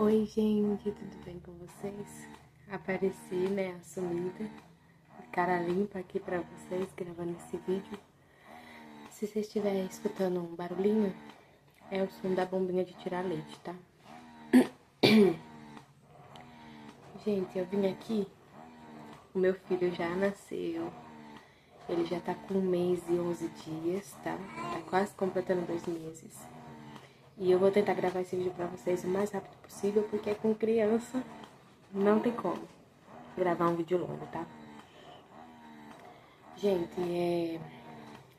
Oi, gente, tudo bem com vocês? Apareci, né, assumida, cara limpa aqui pra vocês, gravando esse vídeo. Se vocês estiverem escutando um barulhinho, é o som da bombinha de tirar leite, tá? Gente, eu vim aqui, o meu filho já nasceu, ele já tá com 1 mês e 11 dias, tá? Tá quase completando 2 meses. E eu vou tentar gravar esse vídeo pra vocês o mais rápido possível, porque com criança não tem como gravar um vídeo longo, tá? Gente,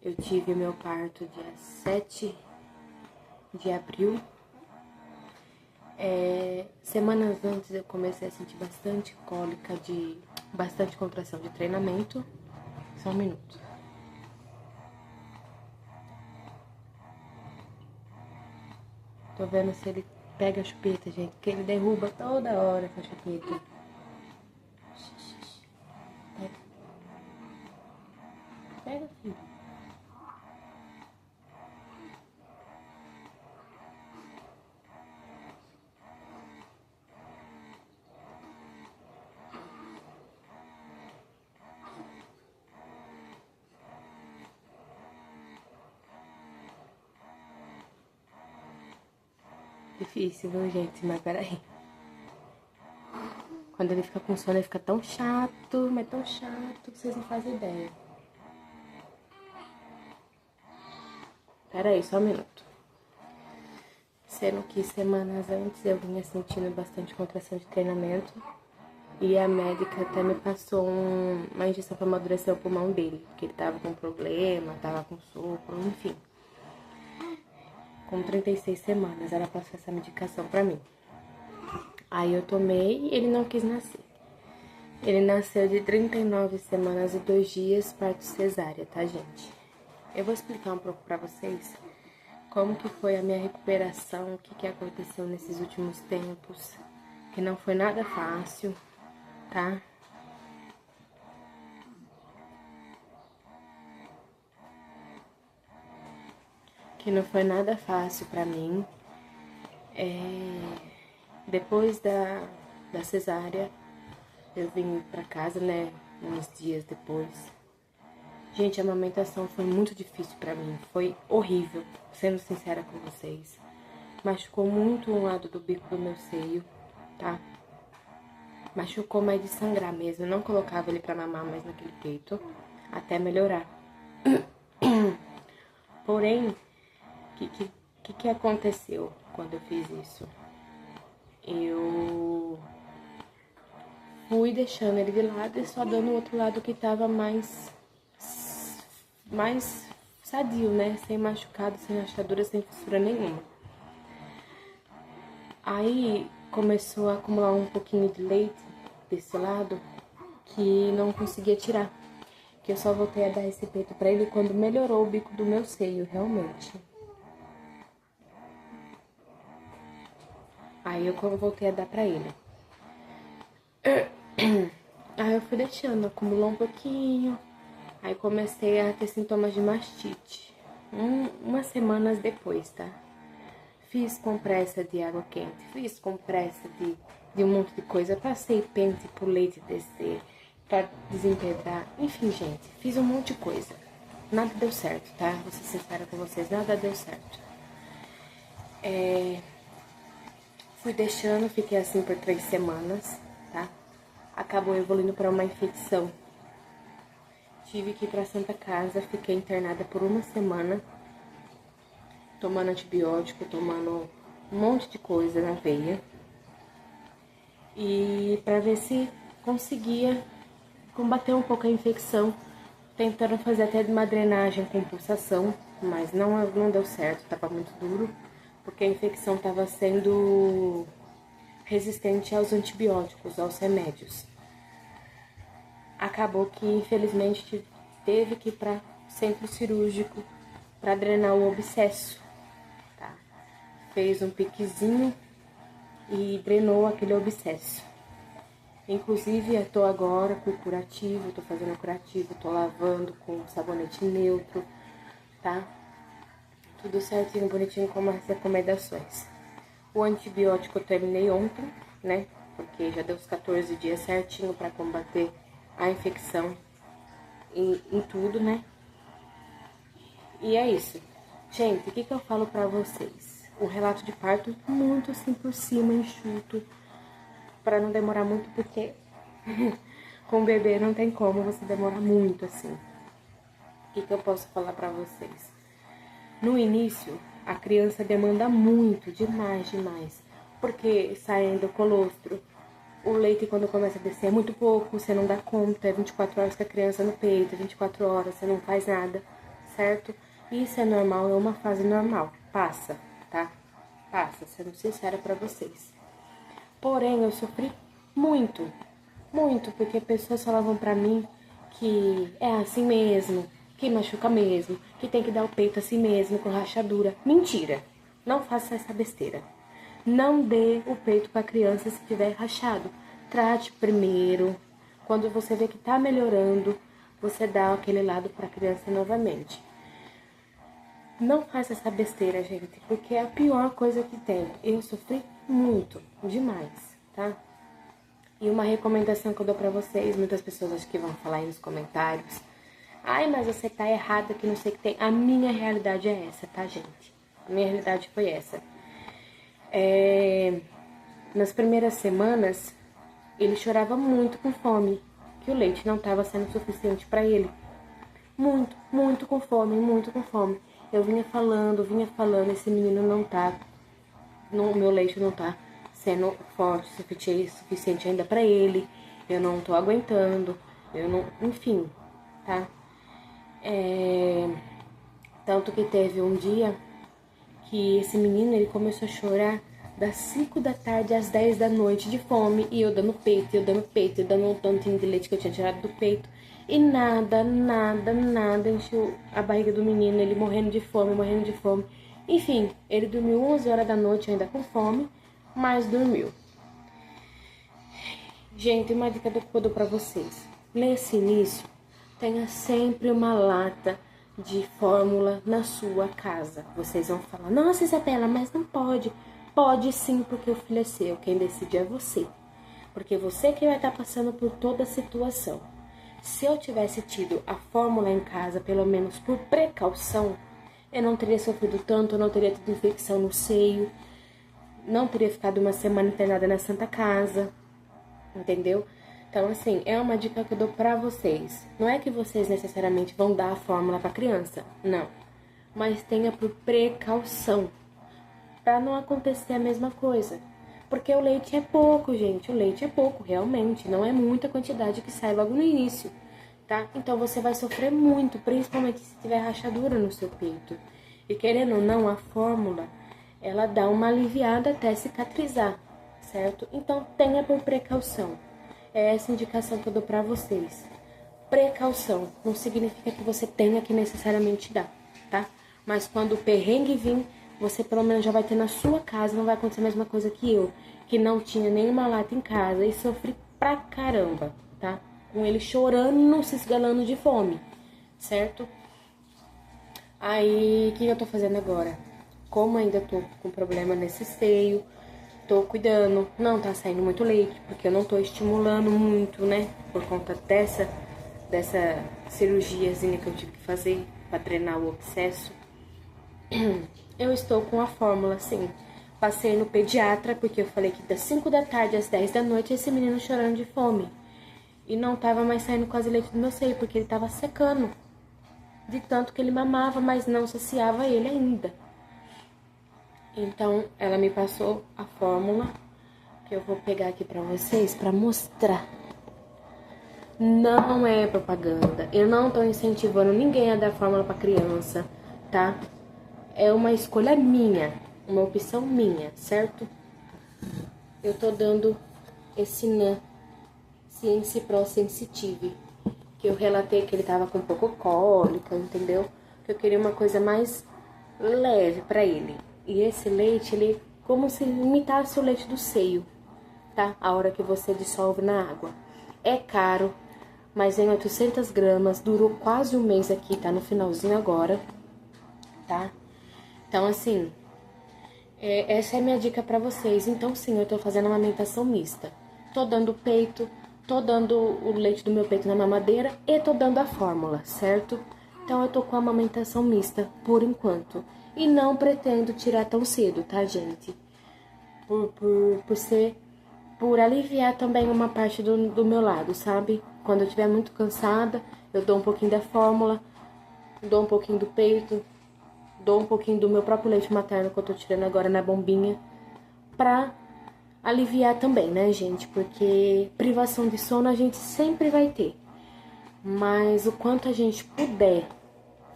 eu tive o meu parto dia 7 de abril. Semanas antes eu comecei a sentir bastante cólica, bastante contração de treinamento. Só um minuto. Tô vendo se ele pega a chupeta, gente, porque ele derruba toda hora com a chupeta. Pega. Pega, filho. Difícil, viu, gente? Mas peraí. Quando ele fica com sono, ele fica tão chato, mas tão chato que vocês não fazem ideia. Peraí, só um minuto. Sendo que semanas antes eu vinha sentindo bastante contração de treinamento. E a médica até me passou uma injeção para amadurecer o pulmão dele. Porque ele tava com problema, tava com sopro, enfim. Com 36 semanas, ela passou essa medicação pra mim. Aí eu tomei e ele não quis nascer. Ele nasceu de 39 semanas e 2 dias, parto cesárea, tá, gente? Eu vou explicar um pouco pra vocês como que foi a minha recuperação, o que aconteceu nesses últimos tempos, que não foi nada fácil, tá? Que não foi nada fácil pra mim. Depois da cesárea, eu vim pra casa, né, uns dias depois. Gente, a amamentação foi muito difícil pra mim, foi horrível, sendo sincera com vocês. Machucou muito um lado do bico do meu seio, tá? Machucou mais de sangrar mesmo, eu não colocava ele pra mamar mais naquele peito, até melhorar. Porém, o que aconteceu quando eu fiz isso? Eu fui deixando ele de lado e só dando o outro lado que tava mais sadio, né? Sem machucado, sem rachadura, sem fissura nenhuma. Aí começou a acumular um pouquinho de leite desse lado que não conseguia tirar. Que eu só voltei a dar esse peito pra ele quando melhorou o bico do meu seio, realmente. Aí eu voltei a dar pra ele. Aí eu fui deixando, acumulou um pouquinho. Aí comecei a ter sintomas de mastite. Umas semanas depois, tá? Fiz compressa de água quente, fiz compressa de um monte de coisa. Passei pente pro leite descer, pra desempedrar. Enfim, gente, fiz um monte de coisa. Nada deu certo, tá? Vou ser sincera com vocês, nada deu certo. Fui deixando, fiquei assim por 3 semanas, tá? Acabou evoluindo para uma infecção. Tive que ir pra Santa Casa, fiquei internada por 1 semana, tomando antibiótico, tomando um monte de coisa na veia. E pra ver se conseguia combater um pouco a infecção, tentando fazer até uma drenagem com pulsação, mas não deu certo, tava muito duro, porque a infecção tava sendo resistente aos antibióticos, aos remédios. Acabou que, infelizmente, teve que ir para centro cirúrgico para drenar o abscesso, tá? Fez um piquezinho e drenou aquele abscesso. Inclusive, eu tô agora com curativo, tô fazendo curativo, tô lavando com sabonete neutro, tá? Tudo certinho, bonitinho, como as recomendações. O antibiótico eu terminei ontem, né? Porque já deu os 14 dias certinho pra combater a infecção em tudo, né? E é isso. Gente, o que eu falo pra vocês? O relato de parto muito assim por cima, enxuto, pra não demorar muito, porque com o bebê não tem como você demorar muito assim. O que eu posso falar pra vocês? No início, a criança demanda muito, demais, porque saindo do colostro, o leite quando começa a descer é muito pouco, você não dá conta, é 24 horas com a criança no peito, 24 horas, você não faz nada, certo? Isso é normal, é uma fase normal, passa, tá? Passa, sendo sincera pra vocês. Porém, eu sofri muito, porque pessoas falavam pra mim que é assim mesmo, que machuca mesmo, que tem que dar o peito assim mesmo, com rachadura. Mentira! Não faça essa besteira. Não dê o peito pra criança se tiver rachado. Trate primeiro. Quando você vê que tá melhorando, você dá aquele lado pra criança novamente. Não faça essa besteira, gente, porque é a pior coisa que tem. Eu sofri muito, demais, tá? E uma recomendação que eu dou pra vocês, muitas pessoas acho que vão falar aí nos comentários. Ai, mas você tá errada, que não sei o que tem. A minha realidade é essa, tá, gente? A minha realidade foi essa. Nas primeiras semanas, ele chorava muito com fome, que o leite não estava sendo suficiente pra ele. Muito com fome, muito com fome. Eu vinha falando, esse menino não tá, o meu leite não tá sendo forte o suficiente ainda pra ele, eu não tô aguentando, eu não, enfim, tá? Tanto que teve um dia que esse menino, ele começou a chorar das 5 da tarde às 10 da noite de fome, e eu dando peito, eu dando um tantinho de leite que eu tinha tirado do peito, e nada encheu a barriga do menino, ele morrendo de fome. Enfim, ele dormiu 11 horas da noite ainda com fome, mas dormiu. Gente, uma dica que eu dou pra vocês. Nesse início, tenha sempre uma lata de fórmula na sua casa. Vocês vão falar, nossa Isabela, mas não pode. Pode sim, porque o filho é seu. Quem decide é você. Porque você que vai estar passando por toda a situação. Se eu tivesse tido a fórmula em casa, pelo menos por precaução, eu não teria sofrido tanto, eu não teria tido infecção no seio, não teria ficado uma semana internada na Santa Casa, entendeu? Então, assim, é uma dica que eu dou pra vocês. Não é que vocês necessariamente vão dar a fórmula pra criança, não. Mas tenha por precaução, pra não acontecer a mesma coisa. Porque o leite é pouco, gente. O leite é pouco, realmente. Não é muita quantidade que sai logo no início, tá? Então, você vai sofrer muito, principalmente se tiver rachadura no seu peito. E querendo ou não, a fórmula, ela dá uma aliviada até cicatrizar, certo? Então, tenha por precaução. É essa indicação que eu dou pra vocês. Precaução. Não significa que você tenha que necessariamente dar, tá? Mas quando o perrengue vir, você pelo menos já vai ter na sua casa, não vai acontecer a mesma coisa que eu, que não tinha nenhuma lata em casa e sofri pra caramba, tá? Com ele chorando, se esgalando de fome, certo? Aí, o que eu tô fazendo agora? Como ainda tô com problema nesse seio, tô cuidando, não tá saindo muito leite, porque eu não tô estimulando muito, né? Por conta dessa cirurgiazinha que eu tive que fazer pra drenar o abscesso. Eu estou com a fórmula, sim. Passei no pediatra, porque eu falei que das 5 da tarde às 10 da noite, esse menino chorando de fome. E não tava mais saindo quase leite do meu seio, porque ele tava secando. De tanto que ele mamava, mas não saciava ele ainda. Então, ela me passou a fórmula, que eu vou pegar aqui pra vocês, pra mostrar. Não é propaganda. Eu não tô incentivando ninguém a dar fórmula pra criança, tá? É uma escolha minha, uma opção minha, certo? Eu tô dando esse NAN, Ciência Pro Sensitive, que eu relatei que ele tava com um pouco cólica, entendeu? Que eu queria uma coisa mais leve pra ele. E esse leite, ele como se imitasse o leite do seio, tá? A hora que você dissolve na água. É caro, mas em 800 gramas, durou quase um mês aqui, tá no finalzinho agora, tá? Então, assim, Essa é a minha dica pra vocês. Então, sim, eu tô fazendo amamentação mista. Tô dando peito, tô dando o leite do meu peito na mamadeira e tô dando a fórmula, certo? Então, eu tô com a amamentação mista por enquanto. E não pretendo tirar tão cedo, tá, gente? Por aliviar também uma parte do meu lado, sabe? Quando eu estiver muito cansada, eu dou um pouquinho da fórmula, dou um pouquinho do peito, dou um pouquinho do meu próprio leite materno que eu tô tirando agora na bombinha, pra aliviar também, né, gente? Porque privação de sono a gente sempre vai ter. Mas o quanto a gente puder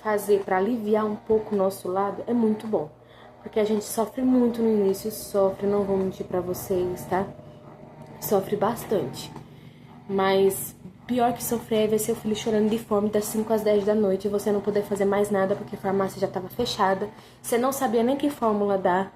fazer pra aliviar um pouco o nosso lado é muito bom. Porque a gente sofre muito no início, sofre, não vou mentir pra vocês, tá? Sofre bastante. Mas pior que sofrer é ver seu filho chorando de fome das 5 às 10 da noite e você não poder fazer mais nada porque a farmácia já estava fechada. Você não sabia nem que fórmula dar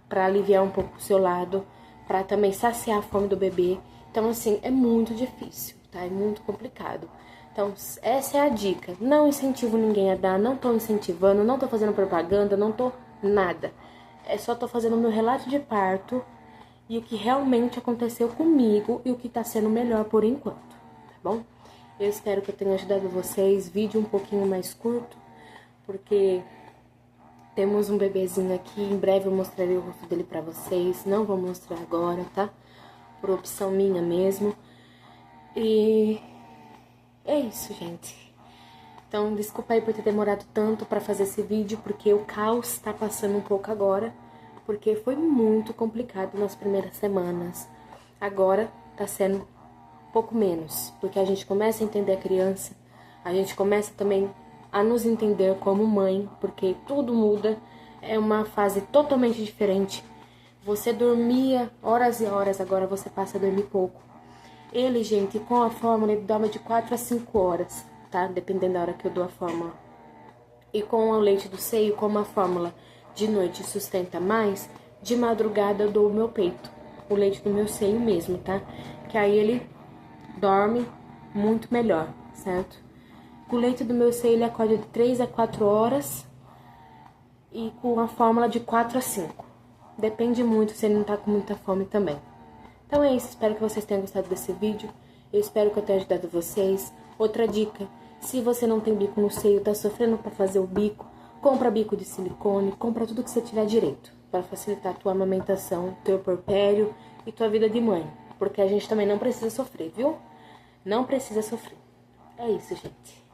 para aliviar um pouco o seu lado, para também saciar a fome do bebê. Então, assim, é muito difícil, tá? É muito complicado. Então, essa é a dica. Não incentivo ninguém a dar, não tô incentivando, não tô fazendo propaganda, não tô nada. Só tô fazendo o meu relato de parto e o que realmente aconteceu comigo e o que tá sendo melhor por enquanto, tá bom? Eu espero que eu tenha ajudado vocês. Vídeo um pouquinho mais curto, porque temos um bebezinho aqui. Em breve eu mostrarei o rosto dele pra vocês. Não vou mostrar agora, tá? Por opção minha mesmo. E é isso, gente. Então, desculpa aí por ter demorado tanto pra fazer esse vídeo, porque o caos tá passando um pouco agora, porque foi muito complicado nas primeiras semanas. Agora tá sendo um pouco menos, porque a gente começa a entender a criança, a gente começa também a nos entender como mãe, porque tudo muda, é uma fase totalmente diferente. Você dormia horas e horas, agora você passa a dormir pouco. Ele, gente, com a fórmula, ele dorme de 4 a 5 horas, tá? Dependendo da hora que eu dou a fórmula. E com o leite do seio, como a fórmula de noite sustenta mais, de madrugada eu dou o meu peito, o leite do meu seio mesmo, tá? Que aí ele dorme muito melhor, certo? Com o leite do meu seio ele acorda de 3 a 4 horas e com a fórmula de 4 a 5. Depende muito se ele não tá com muita fome também. Então é isso, espero que vocês tenham gostado desse vídeo. Eu espero que eu tenha ajudado vocês. Outra dica, se você não tem bico no seio, tá sofrendo para fazer o bico, compra bico de silicone, compra tudo que você tiver direito, para facilitar a tua amamentação, teu porpério e tua vida de mãe. Porque a gente também não precisa sofrer, viu? Não precisa sofrer. É isso, gente.